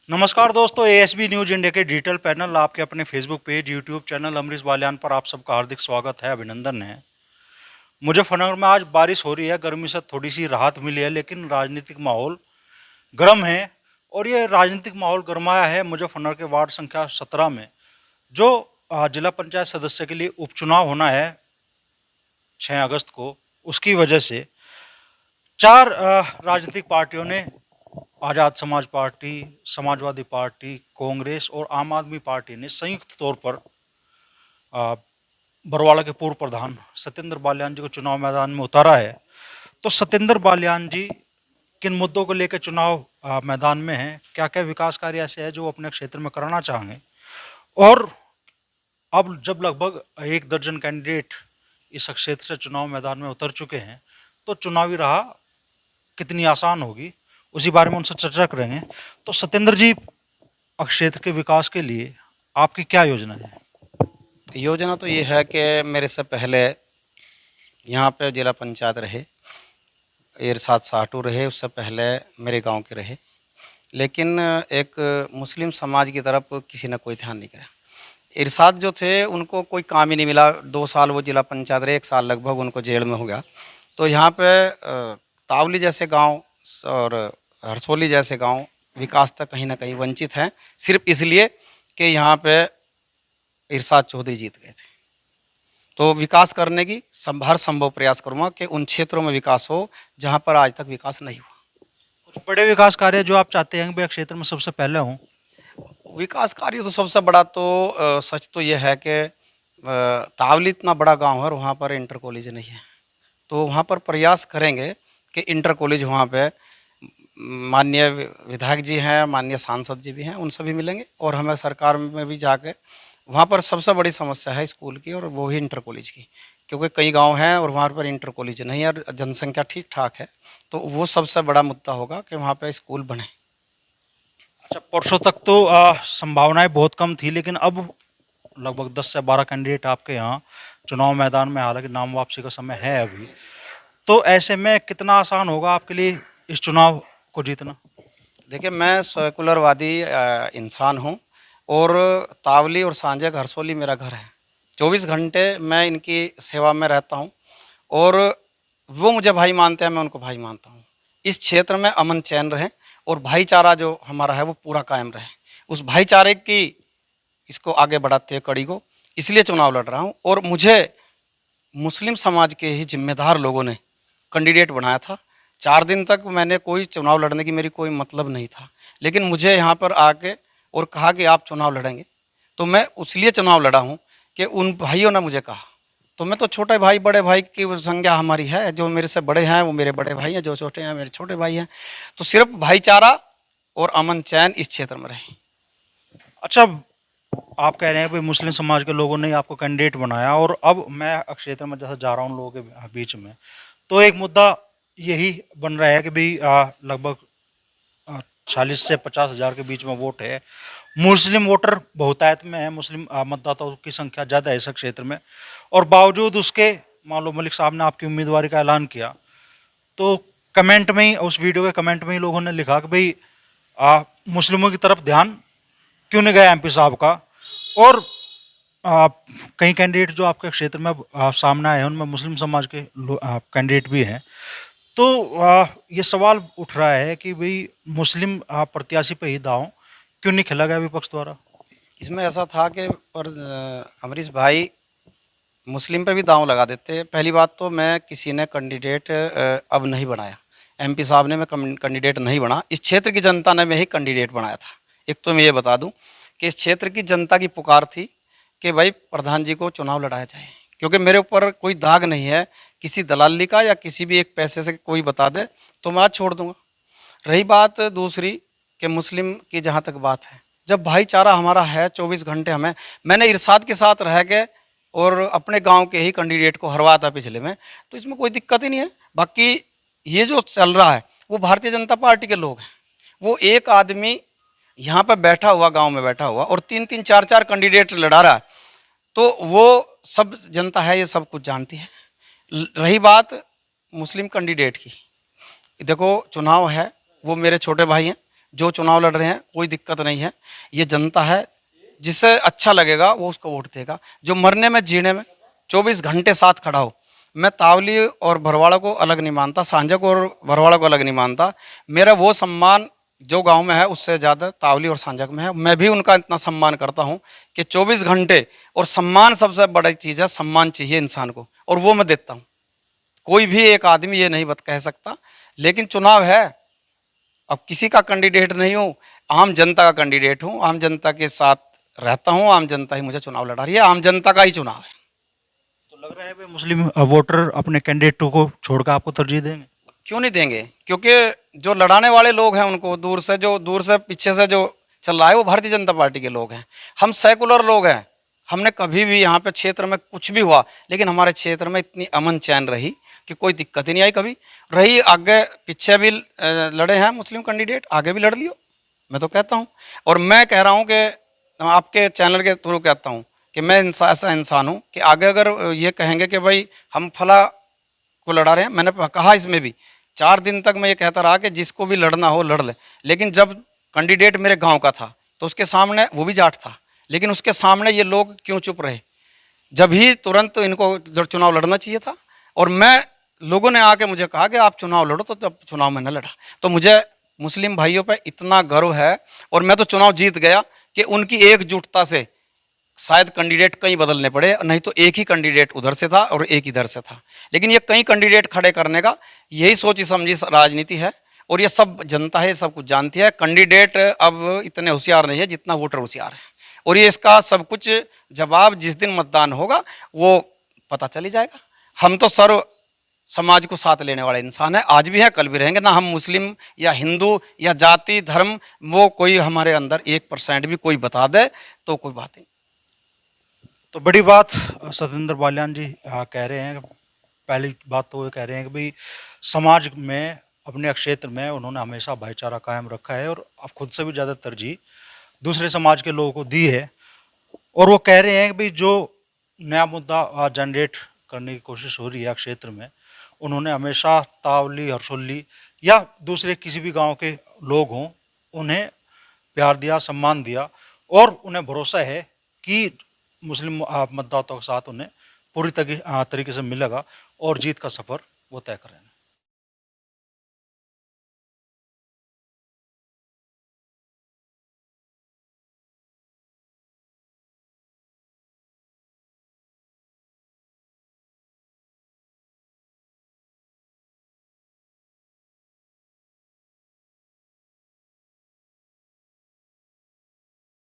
नमस्कार दोस्तों, ASB news India के डिजिटल पैनल आपके अपने Facebook page, YouTube channel Amrish Baliyan पर आप सबका हार्दिक स्वागत है, अभिनंदन है। मुजफ्फरनगर में आज बारिश हो रही है, गर्मी से थोड़ी सी राहत मिली है, लेकिन राजनीतिक माहौल गर्म है। और ये राजनीतिक माहौल गरमाया है मुजफ्फरनगर के वार्ड संख्या 17 में, जो जिला पंचायत सदस्य के लिए उपचुनाव होना है 6 अगस्त को। उसकी वजह से 4 राजनीतिक पार्टियों ने, आज़ाद समाज पार्टी, समाजवादी पार्टी, कांग्रेस और आम आदमी पार्टी ने संयुक्त तौर पर बरवाड़ा के पूर्व प्रधान सत्येंद्र बालियान जी को चुनाव मैदान में उतारा है। तो सत्येंद्र बालियान जी किन मुद्दों को लेकर चुनाव मैदान में हैं, क्या क्या विकास कार्य ऐसे है जो वो अपने क्षेत्र में कराना चाहेंगे, और अब जब लगभग 1 दर्जन कैंडिडेट इस क्षेत्र से चुनाव मैदान में उतर चुके हैं, तो चुनावी राह कितनी आसान होगी, उसी बारे में उनसे चर्चा करेंगे। तो सत्येंद्र जी, क्षेत्र के विकास के लिए आपकी क्या योजना है? योजना तो ये है कि मेरे से पहले यहाँ पे जिला पंचायत रहे, इरशाद साहटू रहे, उससे पहले मेरे गांव के रहे, लेकिन एक मुस्लिम समाज की तरफ किसी ने कोई ध्यान नहीं करा। इरशाद जो थे उनको कोई काम ही नहीं मिला। 2 साल वो जिला पंचायत रहे, 1 साल लगभग उनको जेल में हो गया। तो यहाँ पे तावली जैसे गांव और हरसोली जैसे गांव विकास तक कहीं ना कहीं वंचित हैं, सिर्फ इसलिए कि यहाँ पे इरशाद चौधरी जीत गए थे। तो विकास करने की हर संभव प्रयास करूँगा कि उन क्षेत्रों में विकास हो जहाँ पर आज तक विकास नहीं हुआ। कुछ बड़े विकास कार्य जो आप चाहते हैं कि क्षेत्र में सबसे पहले हों? विकास कार्य तो सबसे बड़ा तो सच तो यह है कि तावली इतना बड़ा गांव है और वहाँ पर इंटर कॉलेज नहीं है। तो वहाँ पर प्रयास करेंगे कि इंटर कॉलेज वहाँ पे माननीय विधायक जी हैं, माननीय सांसद जी भी हैं, उनसे भी मिलेंगे और हमें सरकार में भी जाके वहाँ पर सबसे बड़ी समस्या है स्कूल की, और वो ही इंटर कॉलेज की, क्योंकि कई गांव हैं और वहाँ पर इंटर कॉलेज नहीं है और जनसंख्या ठीक ठाक है। तो वो सबसे बड़ा मुद्दा होगा कि वहाँ पर स्कूल बने। अच्छा, परसों तक तो संभावनाएं बहुत कम थी, लेकिन अब लगभग 10 से 12 कैंडिडेट आपके यहाँ चुनाव मैदान में, हालांकि नाम वापसी का समय है अभी। तो ऐसे में कितना आसान होगा आपके लिए इस चुनाव को जीतना? देखिए, मैं सेकुलरवादी इंसान हूँ और तावली और सांजक हरसोली मेरा घर है। 24 घंटे मैं इनकी सेवा में रहता हूँ और वो मुझे भाई मानते हैं, मैं उनको भाई मानता हूँ। इस क्षेत्र में अमन चैन रहे और भाईचारा जो हमारा है वो पूरा कायम रहे। उस भाईचारे की इसको आगे बढ़ाते हैं कड़ी को, इसलिए चुनाव लड़ रहा हूँ। और मुझे मुस्लिम समाज के ही जिम्मेदार लोगों ने कैंडिडेट बनाया था। 4 दिन तक मैंने कोई चुनाव लड़ने की मेरी कोई मतलब नहीं था, लेकिन मुझे यहाँ पर आके और कहा कि आप चुनाव लड़ेंगे, तो मैं उसलिए चुनाव लड़ा हूँ कि उन भाइयों ने मुझे कहा। तो मैं तो छोटे भाई बड़े भाई की संज्ञा हमारी है, जो मेरे से बड़े हैं वो मेरे बड़े भाई हैं, जो छोटे हैं मेरे छोटे भाई हैं। तो सिर्फ भाईचारा और अमन चैन इस क्षेत्र में रहे। अच्छा, आप कह रहे हैं भाई मुस्लिम समाज के लोगों ने आपको कैंडिडेट बनाया, और अब मैं क्षेत्र में जैसे जा रहा हूँ लोगों के बीच में, तो एक मुद्दा यही बन रहा है कि भाई लगभग 40 से 50 हज़ार के बीच में वोट है। मुस्लिम वोटर बहुतायत में है, मुस्लिम मतदाताओं की संख्या ज़्यादा है इस क्षेत्र में, और बावजूद उसके मान लो मलिक साहब ने आपकी उम्मीदवारी का ऐलान किया, तो कमेंट में ही, उस वीडियो के कमेंट में ही लोगों ने लिखा कि भाई मुस्लिमों की तरफ ध्यान क्यों नहीं गया एमपी साहब का। और कई कैंडिडेट जो आपके क्षेत्र में सामने आए हैं उनमें मुस्लिम समाज के कैंडिडेट भी हैं। तो ये सवाल उठ रहा है कि भाई मुस्लिम प्रत्याशी पे ही दांव क्यों नहीं खेला गया विपक्ष द्वारा? इसमें ऐसा था कि पर अमरीश भाई मुस्लिम पे भी दांव लगा देते। पहली बात तो मैं किसी ने कैंडिडेट अब नहीं बनाया, एमपी साहब ने मैं कैंडिडेट नहीं बना, इस क्षेत्र की जनता ने मैं ही कैंडिडेट बनाया था। एक तो मैं ये बता दूं कि इस क्षेत्र की जनता की पुकार थी कि भाई प्रधान जी को चुनाव लड़ाया जाए, क्योंकि मेरे ऊपर कोई दाग नहीं है किसी दलाली का या किसी भी एक पैसे से कोई बता दे तो मैं आज छोड़ दूंगा। रही बात दूसरी कि मुस्लिम की जहाँ तक बात है, जब भाईचारा हमारा है 24 घंटे मैंने इरशाद के साथ रह के और अपने गांव के ही कैंडिडेट को हरवाया था पिछले में, तो इसमें कोई दिक्कत ही नहीं है। बाकी ये जो चल रहा है वो भारतीय जनता पार्टी के लोग हैं। वो एक आदमी यहाँ पर बैठा हुआ, गांव में बैठा हुआ, और 3-3 4-4 कैंडिडेट लड़ा रहा है, तो वो सब जनता है, ये सब कुछ जानती है। रही बात मुस्लिम कैंडिडेट की, देखो चुनाव है, वो मेरे छोटे भाई हैं, जो चुनाव लड़ रहे हैं कोई दिक्कत नहीं है। ये जनता है, जिसे अच्छा लगेगा वो उसको वोट देगा। जो मरने में जीने में 24 घंटे साथ खड़ा हो। मैं तावली और भरवाड़ा को अलग नहीं मानता, सांझक और भरवाड़ा को अलग नहीं मानता। मेरा वो सम्मान जो गांव में है उससे ज़्यादा तावली और सांझक में है। मैं भी उनका इतना सम्मान करता हूं कि 24 घंटे, और सम्मान सबसे बड़ी चीज़ है, सम्मान चाहिए इंसान को, और वो मैं देता हूं। कोई भी एक आदमी ये नहीं बत कह सकता। लेकिन चुनाव है, अब किसी का कैंडिडेट नहीं हूँ, आम जनता का कैंडिडेट हूँ। आम जनता के साथ रहता हूँ, आम जनता ही मुझे चुनाव लड़ा रही है, आम जनता का ही चुनाव है। तो लग रहा है भाई मुस्लिम वोटर अपने कैंडिडेटों को छोड़कर आपको तरजीह देंगे। क्यों नहीं देंगे? क्योंकि जो लड़ाने वाले लोग हैं उनको दूर से पीछे से जो चल रहा है वो भारतीय जनता पार्टी के लोग हैं। हम सेकुलर लोग हैं। हमने कभी भी यहाँ पे क्षेत्र में कुछ भी हुआ, लेकिन हमारे क्षेत्र में इतनी अमन चैन रही कि कोई दिक्कत ही नहीं आई कभी। रही आगे पीछे भी लड़े हैं मुस्लिम कैंडिडेट, आगे भी लड़ लियो, मैं तो कहता हूँ। और मैं कह रहा हूँ कि आपके चैनल के थ्रू कहता हूँ कि मैं ऐसा इंसान हूँ कि आगे अगर ये कहेंगे कि भाई हम फला को लड़ा रहे हैं, मैंने कहा इसमें भी 4 दिन तक मैं ये कहता रहा कि जिसको भी लड़ना हो लड़ ले। लेकिन जब कैंडिडेट मेरे गांव का था तो उसके सामने, वो भी जाट था, लेकिन उसके सामने ये लोग क्यों चुप रहे? जब ही तुरंत इनको चुनाव लड़ना चाहिए था। और मैं, लोगों ने आके मुझे कहा कि आप चुनाव लड़ो, तो तब चुनाव मैंने लड़ा। तो मुझे मुस्लिम भाइयों पे इतना गर्व है, और मैं तो चुनाव जीत गया कि उनकी एकजुटता से शायद कैंडिडेट कई बदलने पड़े, नहीं तो एक ही कैंडिडेट उधर से था और एक इधर से था। लेकिन ये कई कैंडिडेट खड़े करने का यही सोची समझी राजनीति है, और ये सब जनता है, सब कुछ जानती है। कैंडिडेट अब इतने होशियार नहीं है जितना वोटर होशियार है, और ये इसका सब कुछ जवाब जिस दिन मतदान होगा वो पता चली जाएगा। हम तो सर्व समाज को साथ लेने वाले इंसान है, आज भी है, कल भी रहेंगे। ना हम मुस्लिम या हिंदू या जाति धर्म, वो कोई हमारे अंदर 1% भी कोई बता दे तो कोई बात नहीं। तो बड़ी बात सतेंद्र बालियान जी कह रहे हैं। पहली बात तो ये कह रहे हैं कि भाई समाज में, अपने क्षेत्र में उन्होंने हमेशा भाईचारा कायम रखा है, और अब खुद से भी ज़्यादा तरजीह दूसरे समाज के लोगों को दी है। और वो कह रहे हैं कि भाई जो नया मुद्दा जनरेट करने की कोशिश हो रही है क्षेत्र में, उन्होंने हमेशा तावली, हरसोली या दूसरे किसी भी गांव के लोग हों, उन्हें प्यार दिया, सम्मान दिया, और उन्हें भरोसा है कि मुस्लिम मतदाताओं के साथ उन्हें पूरी तरीके से मिलेगा, और जीत का सफ़र वो तय करेंगे।